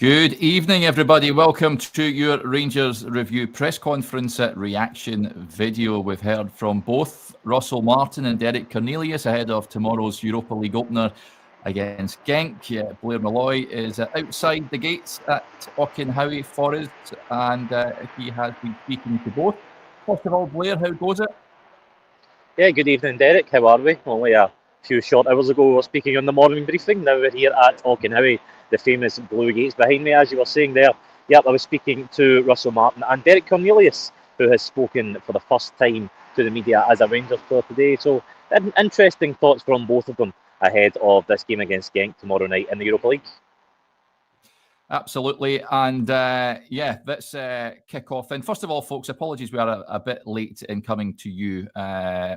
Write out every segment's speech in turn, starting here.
Good evening, everybody. Welcome to your Rangers Review press conference reaction video. We've heard from both Russell Martin and Derek Cornelius ahead of tomorrow's Europa League opener against Genk. Blair Malloy is outside the gates at Auchenhowie Forest, and he has been speaking to both. First of all, Blair, how goes it? Yeah, good evening, Derek. How are we? Only a few short hours ago we were speaking on the morning briefing. Now we're here at Auchenhowie, the famous Blue Gates behind me, as you were saying there. Yep, I was speaking to Russell Martin and Derek Cornelius, who has spoken for the first time to the media as a Rangers player today. So, interesting thoughts from both of them ahead of this game against Genk tomorrow night in the Europa League. Absolutely. And let's kick off. And first of all, folks, apologies, we are a bit late in coming to you.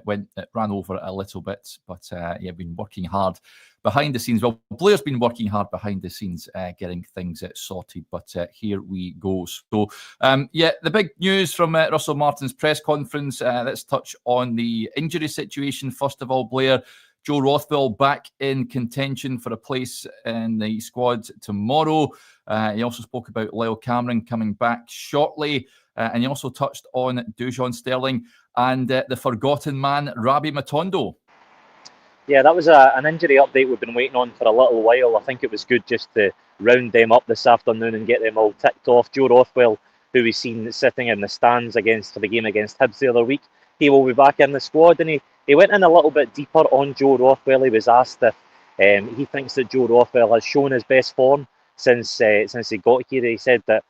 When it ran over a little bit, but been working hard behind the scenes. Well, Blair's been working hard behind the scenes, getting things sorted, but here we go. So, the big news from Russell Martin's press conference. Let's touch on the injury situation. First of all, Blair, Joe Rothwell back in contention for a place in the squad tomorrow. He also spoke about Lyle Cameron coming back shortly. And he also touched on Dujon Sterling and the forgotten man, Rabbi Matondo. Yeah, that was an injury update we've been waiting on for a little while. I think it was good just to round them up this afternoon and get them all ticked off. Joe Rothwell, who we've seen sitting in the stands for the game against Hibs the other week, he will be back in the squad. And he went in a little bit deeper on Joe Rothwell. He was asked if he thinks that Joe Rothwell has shown his best form since he got here. He said that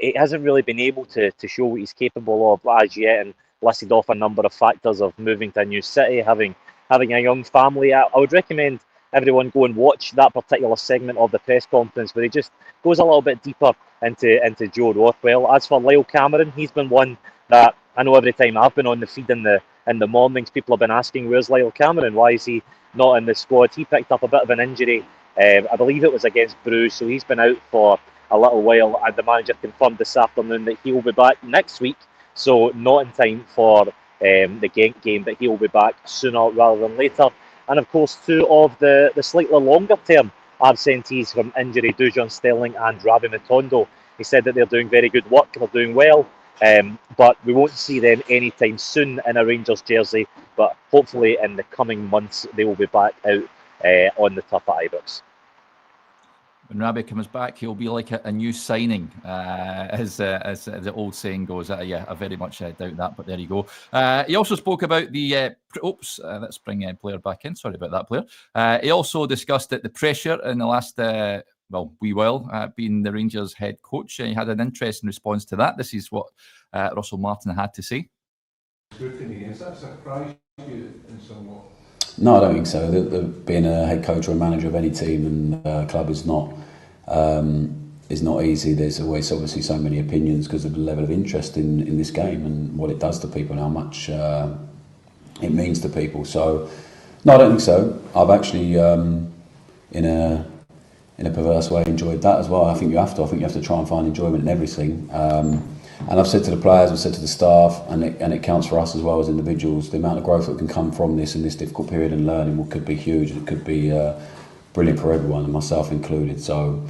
he hasn't really been able to show what he's capable of as yet, and listed off a number of factors of moving to a new city, having a young family. I would recommend everyone go and watch that particular segment of the press conference where he just goes a little bit deeper into Joe Rothwell. As for Lyle Cameron, he's been one that I know every time I've been on the feed in the mornings, people have been asking, where's Lyle Cameron? Why is he not in the squad? He picked up a bit of an injury. I believe it was against Bruges, so he's been out for a little while, and the manager confirmed this afternoon that he will be back next week, so not in time for the Genk game, but he will be back sooner rather than later. And of course, two of the slightly longer term absentees from injury, Dujon Sterling and Rabbi Matondo. He said that they're doing very good work, they're doing well, but we won't see them anytime soon in a Rangers jersey, but hopefully in the coming months they will be back out on the turf at Ibrox. When Rabbi comes back, he'll be like a new signing, as the old saying goes. I very much doubt that, but there you go. He also spoke about the... let's bring Blair back in. Sorry about that, Blair. He also discussed the pressure in the last... being the Rangers head coach. He had an interesting response to that. This is what Russell Martin had to say. Scrutiny, has that surprised you in some way? No, I don't think so. Being a head coach or a manager of any team and club is not easy. There's always obviously so many opinions because of the level of interest in this game and what it does to people and how much it means to people. So, no, I don't think so. I've actually, in a perverse way, enjoyed that as well. I think you have to try and find enjoyment in everything. And I've said to the players, I've said to the staff, and it counts for us as well as individuals, the amount of growth that can come from this in this difficult period and learning could be huge. It could be brilliant for everyone, and myself included. So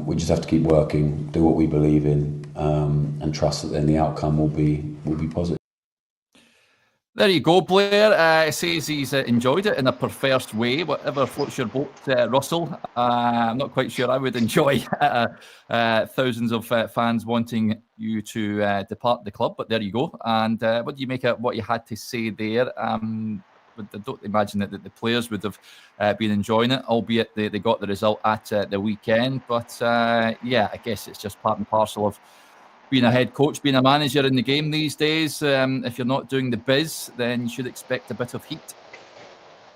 we just have to keep working, do what we believe in, and trust that then the outcome will be positive. There you go, Blair. Says he's enjoyed it in a perverse way. Whatever floats your boat, Russell. I'm not quite sure I would enjoy thousands of fans wanting you to depart the club, but there you go. And what do you make of what you had to say there? I don't imagine that the players would have been enjoying it, albeit they got the result at the weekend. But I guess it's just part and parcel of being a head coach, being a manager in the game these days. If you're not doing the biz, then you should expect a bit of heat.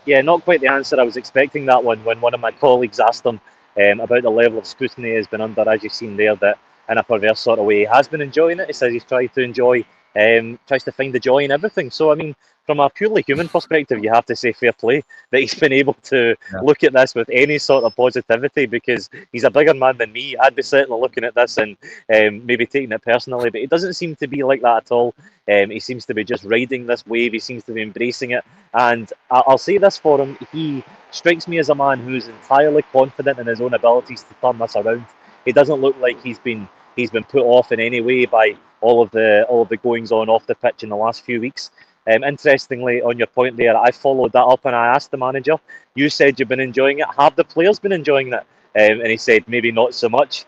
Yeah, not quite the answer I was expecting that one when one of my colleagues asked him about the level of scrutiny he has been under, as you've seen there, that in a perverse sort of way he has been enjoying it. He says he's tries to find the joy in everything. So, I mean, from a purely human perspective, you have to say fair play that he's been able to look at this with any sort of positivity, because he's a bigger man than me. I'd be certainly looking at this and maybe taking it personally, but he doesn't seem to be like that at all. He seems to be just riding this wave. He seems to be embracing it. And I'll say this for him, he strikes me as a man who's entirely confident in his own abilities to turn this around. he doesn't look like he's been put off in any way by all of the goings on off the pitch in the last few weeks. Interestingly, on your point there, I followed that up and I asked the manager, you said you've been enjoying it, have the players been enjoying it? And he said maybe not so much.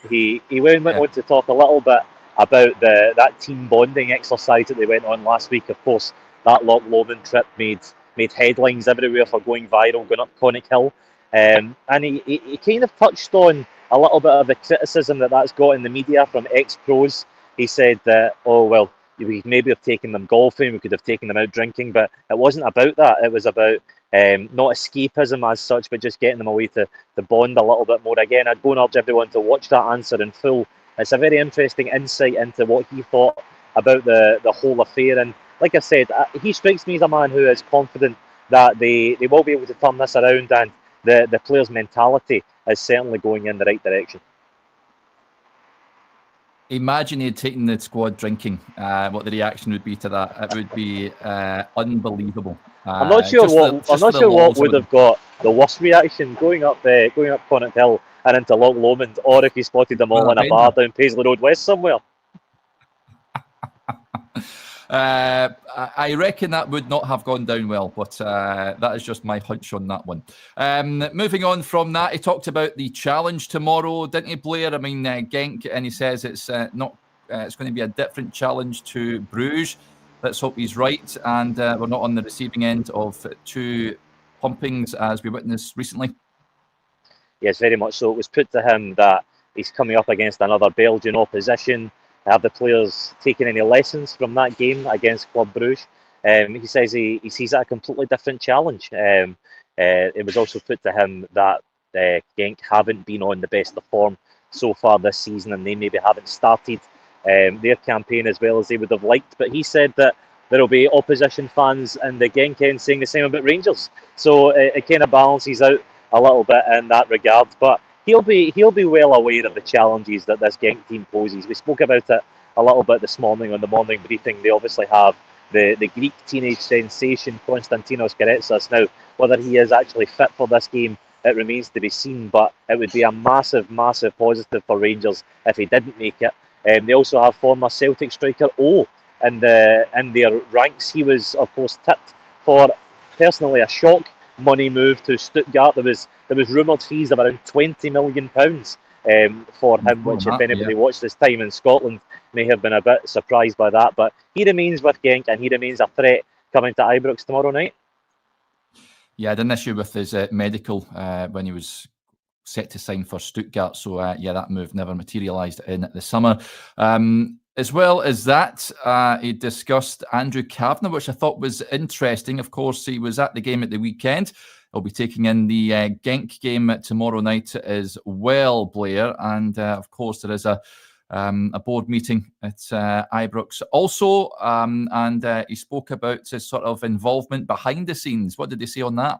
He went on to talk a little bit about that team bonding exercise that they went on last week. Of course, that Loch Lomond trip made headlines everywhere for going viral, going up Connacht Hill. And he kind of touched on a little bit of the criticism that's got in the media from ex-pros. He said that, oh, well, we maybe have taken them golfing, we could have taken them out drinking, but it wasn't about that. It was about not escapism as such, but just getting them away to bond a little bit more. Again, I'd go and urge everyone to watch that answer in full. It's a very interesting insight into what he thought about the whole affair. And like I said, he strikes me as a man who is confident that they will be able to turn this around, and the players' mentality is certainly going in the right direction. Imagine he had taken the squad drinking. What the reaction would be to that? It would be unbelievable. I'm not sure what would have got the worst reaction going up Connacht Hill and into Loch Lomond, or if he spotted them all in a bar down Paisley Road West somewhere. I reckon that would not have gone down well, but that is just my hunch on that one. Moving on from that, he talked about the challenge tomorrow, didn't he, Blair? I mean, Genk, and he says it's not. It's going to be a different challenge to Bruges. Let's hope he's right, and we're not on the receiving end of two pumpings as we witnessed recently. Yes, very much so. It was put to him that he's coming up against another Belgian opposition. Have the players taken any lessons from that game against Club Bruges? He says he sees it a completely different challenge. It was also put to him that Genk haven't been on the best of form so far this season, and they maybe haven't started their campaign as well as they would have liked. But he said that there will be opposition fans in the Genk end saying the same about Rangers. So it kind of balances out a little bit in that regard. But he'll be well aware of the challenges that this Genk team poses. We spoke about it a little bit this morning on the morning briefing. They obviously have the Greek teenage sensation Konstantinos Gers. Now, whether he is actually fit for this game, it remains to be seen, but it would be a massive, massive positive for Rangers if he didn't make it. They also have former Celtic striker O in their ranks. He was, of course, tipped for personally a shock money move to Stuttgart. There was rumoured fees of around £20 million for him, which if anybody watched his time in Scotland may have been a bit surprised by that. But he remains with Genk, and he remains a threat coming to Ibrox tomorrow night. Yeah, I had an issue with his medical when he was set to sign for Stuttgart. So, that move never materialised in the summer. As well as that, he discussed Andrew Cavenagh, which I thought was interesting. Of course, he was at the game at the weekend. He'll be taking in the Genk game tomorrow night as well, Blair. And, of course, there is a board meeting at Ibrox also. And he spoke about his sort of involvement behind the scenes. What did he say on that?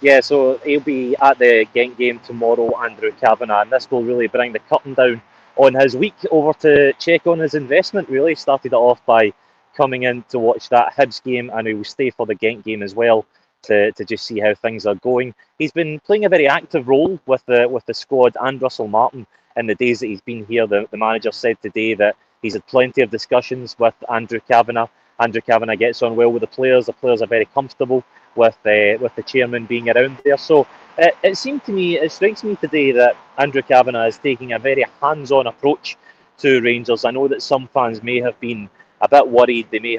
Yeah, so he'll be at the Genk game tomorrow, Andrew Cavenagh, and this will really bring the curtain down on his week over to check on his investment. Really started it off by coming in to watch that Hibs game, and he will stay for the Genk game as well to just see how things are going. He's been playing a very active role with the squad and Russell Martin in the days that he's been here. The manager said today that he's had plenty of discussions with Andrew Cavenagh. Andrew Cavenagh gets on well with the players. The players are very comfortable with the chairman being around there. So it strikes me today that Andrew Cavenagh is taking a very hands-on approach to Rangers. I know that some fans may have been a bit worried. They may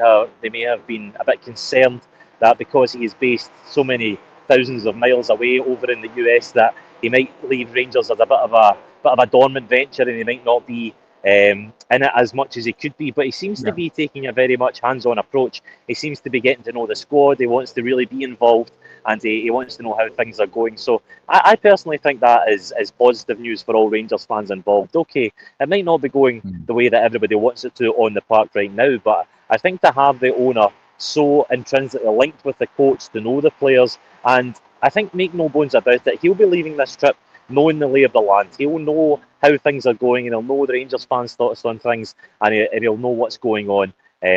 have been a bit concerned that because he is based so many thousands of miles away over in the US, that he might leave Rangers as a bit of a dormant venture, and he might not be in it as much as he could be. But he seems to be taking a very much hands-on approach. He seems to be getting to know the squad. He wants to really be involved, and he wants to know how things are going. So I personally think that is positive news for all Rangers fans involved. Okay, it might not be going the way that everybody wants it to on the park right now, but I think to have the owner so intrinsically linked with the coach, to know the players, and I think, make no bones about it, he'll be leaving this trip knowing the lay of the land. He'll know how things are going, and he'll know the Rangers fans' thoughts on things, and he'll know what's going on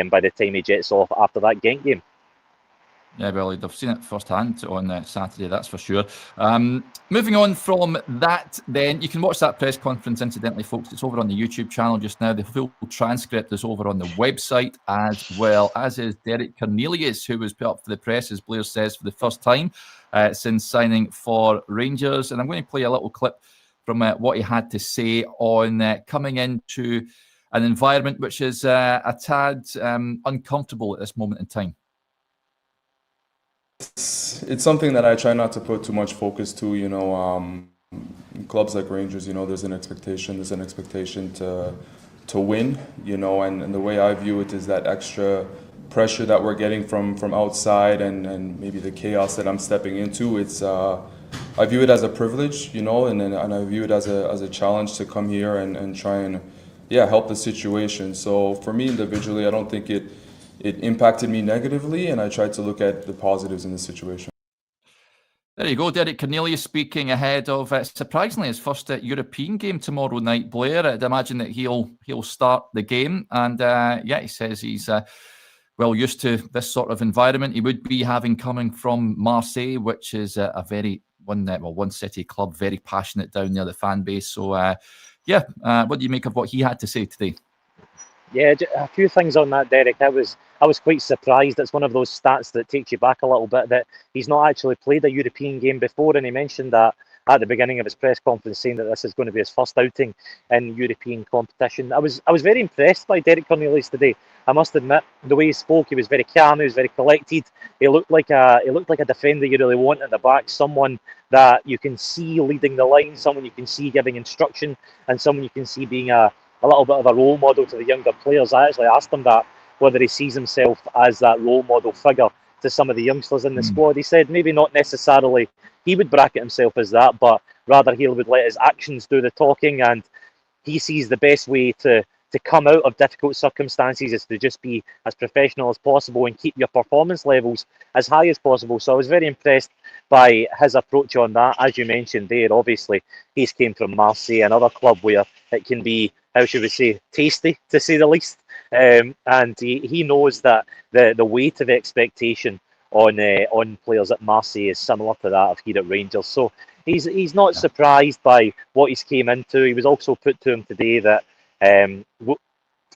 by the time he jets off after that Genk game. Yeah, well, they've seen it firsthand on Saturday, that's for sure. Moving on from that, then, you can watch that press conference, incidentally, folks. It's over on the YouTube channel just now. The full transcript is over on the website, as well as is Derek Cornelius, who was put up for the press, as Blair says, for the first time since signing for Rangers. And I'm going to play a little clip from what he had to say on coming into an environment which is a tad uncomfortable at this moment in time. It's something that I try not to put too much focus to, clubs like Rangers, there's an expectation to win, and the way I view it is that extra pressure that we're getting from outside and maybe the chaos that I'm stepping into. I view it as a privilege, and I view it as a challenge to come here and try and help the situation. So for me individually, I don't think it impacted me negatively, and I tried to look at the positives in the situation. There you go, Derek Cornelius speaking ahead of, surprisingly, his first European game tomorrow night, Blair. I'd imagine that he'll start the game. And he says he's well used to this sort of environment. He would be having coming from Marseille, which is a very one city club, very passionate down there, the fan base. So, what do you make of what he had to say today? Yeah, a few things on that, Derek. I was quite surprised. It's one of those stats that takes you back a little bit, that he's not actually played a European game before, and he mentioned that at the beginning of his press conference, saying that this is going to be his first outing in European competition. I was very impressed by Derek Cornelius today. I must admit, the way he spoke, he was very calm, he was very collected. He looked like a defender you really want at the back, someone that you can see leading the line, someone you can see giving instruction, and someone you can see being a little bit of a role model to the younger players. I actually asked him that, whether he sees himself as that role model figure to some of the youngsters in the squad. He said maybe not necessarily he would bracket himself as that, but rather he would let his actions do the talking, and he sees the best way to come out of difficult circumstances is to just be as professional as possible and keep your performance levels as high as possible. So I was very impressed by his approach on that. As you mentioned there, obviously he's came from Marseille, another club where it can be, how should we say, tasty, to say the least. And he knows that the weight of expectation on players at Marseille is similar to that of here at Rangers. So he's not surprised by what he's came into. He was also put to him today that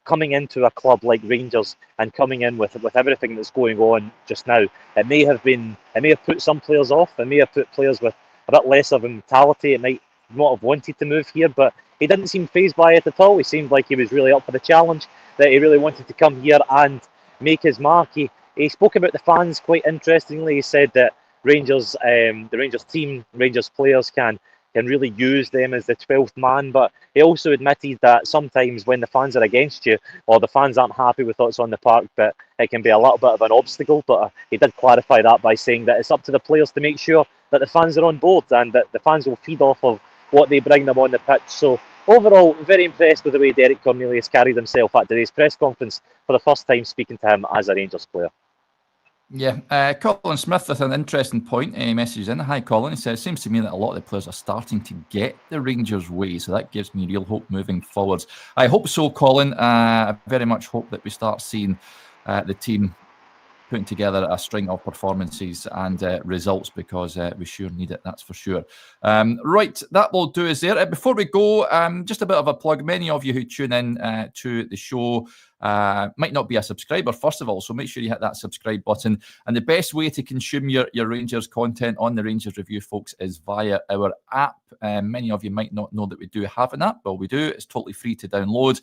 coming into a club like Rangers and coming in with everything that's going on just now, it may have put some players off. It may have put players with a bit less of a mentality. It might not have wanted to move here, but he didn't seem fazed by it at all. He seemed like he was really up for the challenge, that he really wanted to come here and make his mark. He spoke about the fans quite interestingly. He said that the Rangers team, Rangers players can really use them as the 12th man, but he also admitted that sometimes when the fans are against you or the fans aren't happy with what's on the park, but it can be a little bit of an obstacle. But he did clarify that by saying that it's up to the players to make sure that the fans are on board and that the fans will feed off of what they bring them on the pitch. So overall, very impressed with the way Derek Cornelius carried himself at today's press conference for the first time speaking to him as a Rangers player. Yeah, Colin Smith with an interesting point. He messages in. Hi, Colin. He says, seems to me that a lot of the players are starting to get the Rangers way, so that gives me real hope moving forwards. I hope so, Colin. I very much hope that we start seeing the team putting together a string of performances and results, because we sure need it, that's for sure. Right, that will do us there. Before we go, just a bit of a plug. Many of you who tune in to the show might not be a subscriber, first of all, so make sure you hit that subscribe button. And the best way to consume your Rangers content on the Rangers Review, folks, is via our app. Many of you might not know that we do have an app. Well, we do. It's totally free to download.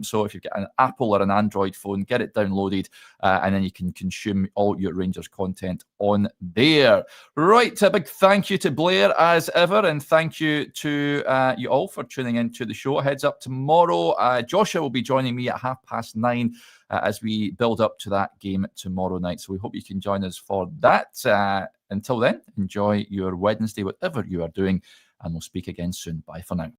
So if you've got an Apple or an Android phone, get it downloaded, and then you can consume all your Rangers content on there. Right, a big thank you to Blair as ever, and thank you to you all for tuning in to the show. Heads up tomorrow. Joshua will be joining me at 9:30 as we build up to that game tomorrow night. So we hope you can join us for that. Until then, enjoy your Wednesday, whatever you are doing, and we'll speak again soon. Bye for now.